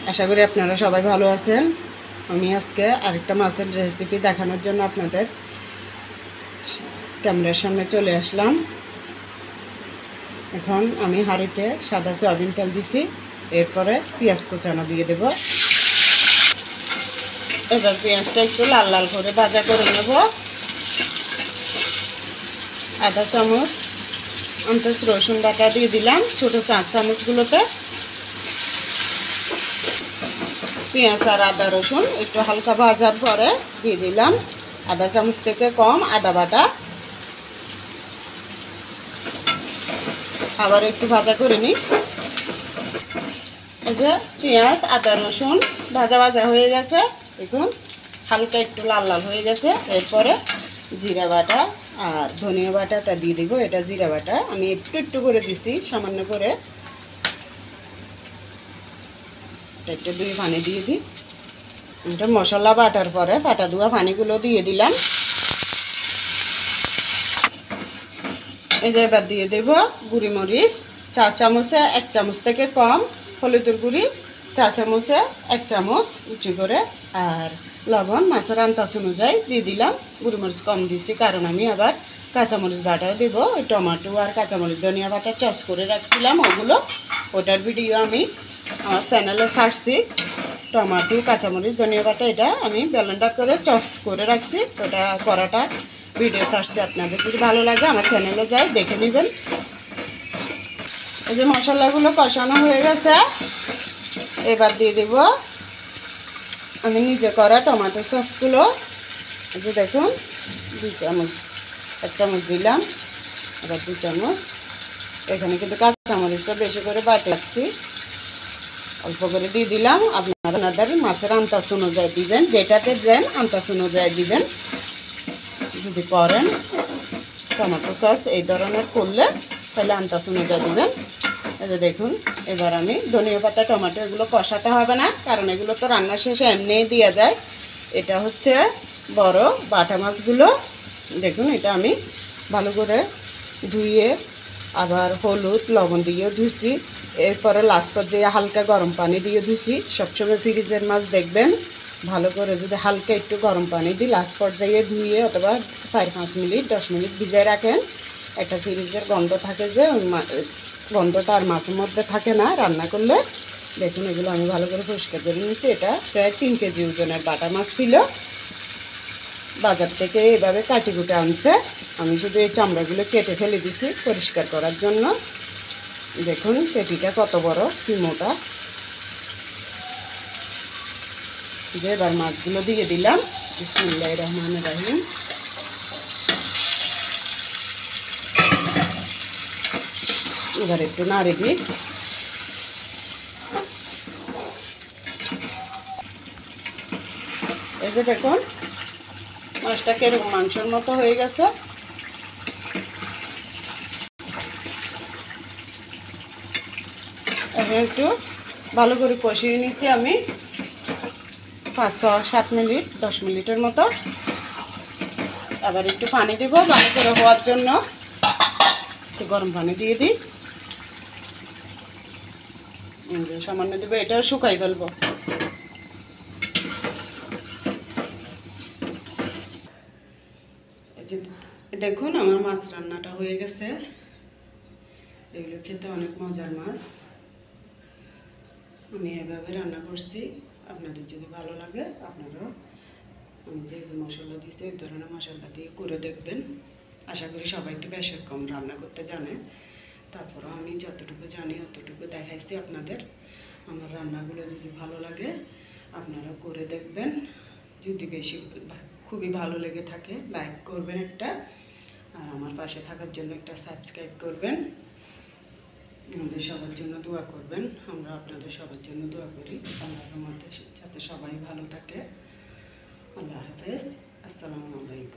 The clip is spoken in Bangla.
আশা করি আপনারা সবাই ভালো আছেন। আমি আজকে আরেকটা মাছের রেসিপি দেখানোর জন্য আপনাদের ক্যামেরার সামনে চলে আসলাম। এখন আমি হাঁড়িতে সাদা সয়াবিন তেল দিছি, এরপরে পেঁয়াজ কুচানো দিয়ে দেব। এবার পেঁয়াজটা একটু লাল লাল করে ভাজা করে নেব। আধা চামচ রসুন বাটা দিয়ে দিলাম ছোটো 4 চামচগুলোতে। পেঁয়াজ আর আদা রসুন একটু হালকা ভাজার পরে দিয়ে দিলাম আধা চামচ থেকে কম আদা বাটা। আবার একটু ভাজা করে নিই। এই যে পেঁয়াজ আদা রসুন ভাজা ভাজা হয়ে গেছে, দেখুন হালকা একটু লাল লাল হয়ে গেছে। এরপরে জিরা বাটা আর ধনিয়া বাটাটা দিয়ে দিব। এটা জিরা বাটা আমি একটু একটু করে দিছি, সামান্য করে। একটু দিয়ে পানি দিয়ে দিই। এটা মশলা বাটার পরে পাটা ধোয়া পানিগুলো দিয়ে দিলাম। এই যে এবার দিয়ে দেব গুঁড়ি মরিচ 4 চামচে 1 চামচ থেকে কম, হলুদের গুঁড়ি 4 চামচে 1 চামচ উঁচু করে, আর লবণ মাছের আন্দাজ অনুযায়ী দিয়ে দিলাম। গুঁড়ি মরিচ কম দিয়েছি কারণ আমি আবার কাঁচামরিচ বাটাও দেব। ওই টমেটো আর কাঁচামরিচ ধনিয়া বাটা চস করে রাখছিলাম, ওটার ভিডিও আমি আমার চ্যানেলে ছাড়ছি। টমেটো কাঁচামরিচ ধনিয়া বাটা এটা আমি ব্লেন্ডার করে চস করে রাখছি, ওটা করাটা ভিডিও ছাড়ছি। আপনাদের যদি ভালো লাগে আমার চ্যানেলে যাই দেখে নেবেন। এই যে মশলাগুলো কষানো হয়ে গেছে, এবার দিয়ে দেব আমি নিজে করা টমেটো সসগুলো। এই যে দেখুন 2 চামচ, 1 চামচ দিলাম, আবার 2 চামচ। এখানে কিন্তু কাঁচামরিচটা বেশি করে বাটা রাখছি, অল্প করে দিয়ে দিলাম। আপনাদের মাছের আন্দাজ অনুযায়ী দিবেন, যেটাতে দেন আন্দাজ অনুযায়ী দিবেন। যদি করেন টমেটো সস এই ধরনের করলে তাহলে আন্দাজ অনুযায়ী দিবেন। এই যে দেখুন এবার আমি ধনিয়া পাতা টমেটো এগুলো কষাতে হবে না, কারণ এগুলো তো রান্না শেষে এমনিই দেওয়া যায়। এটা হচ্ছে বড় বাটা মাছগুলো। দেখুন এটা আমি ভালো করে ধুয়ে আবার হলুদ লবণ দিয়ে ধুইছি। এরপরে লাস্ট পর্যায়ে হালকা গরম পানি দিয়ে ধুইছি। সবসময় ফ্রিজের মাছ দেখবেন ভালো করে যদি হালকা একটু গরম পানি দিই লাস্ট পর্যায়ে ধুয়ে অথবা 4-5 মিনিট 10 মিনিট ভিজিয়ে রাখেন। একটা ফ্রিজের গন্ধ থাকে, যে গন্ধটা আর মাছের মধ্যে থাকে না রান্না করলে। দেখুন এগুলো আমি ভালো করে পরিষ্কার করে নিয়েছি। এটা প্রায় 3 কেজি ওজনের বাটা মাছ ছিল, বাজার থেকে এভাবে কাটি কুটে আনছে। আমি শুধু এই চামড়াগুলো কেটে ফেলে দিছি পরিষ্কার করার জন্য। দেখুন পেটিটা কত বড়, কি মোটা। যে এবার মাছগুলো দিয়ে দিলাম। বিসমিল্লাহির রহমানির রহিম। এবার একটু নাড়ে দিই। এই যে দেখুন মাছটা কেরকম মাংসের মতো হয়ে গেছে। এখন একটু ভালো করে কষিয়ে নিয়েছি আমি 5-7 মিনিট 10 মিনিটের মতো। আবার একটু পানি দেবো ভালো করে হওয়ার জন্য। একটু গরম পানি দিয়ে দিই, সামান্য দেবো, এটাও শুকাই ফেলবো। দেখুন আমার মাছ রান্নাটা হয়ে গেছে। এগুলো খেতে অনেক মজার মাছ, আমি এভাবে রান্না করছি। আপনাদের যদি ভালো লাগে আপনারাও আমি যে মশলা দিয়েছি ওই ধরনের মশলা দিয়ে করে দেখবেন। আশা করি সবাই তো বেশ কম রান্না করতে জানে, তারপরেও আমি যতটুকু জানি অতটুকু দেখাইছি আপনাদের। আমার রান্নাগুলো যদি ভালো লাগে আপনারা করে দেখবেন। যদি বেশি খুবই ভালো লেগে থাকে লাইক করবেন একটা, আর আমার পাশে থাকার জন্য একটা সাবস্ক্রাইব করবেন। আমাদের সবার জন্য দোয়া করবেন, আমরা আপনাদের সবার জন্য দোয়া করি। আল্লাহর রহমতে যাতে সবাই ভালো থাকে। আল্লাহ হাফেজ, আসসালামু আলাইকুম।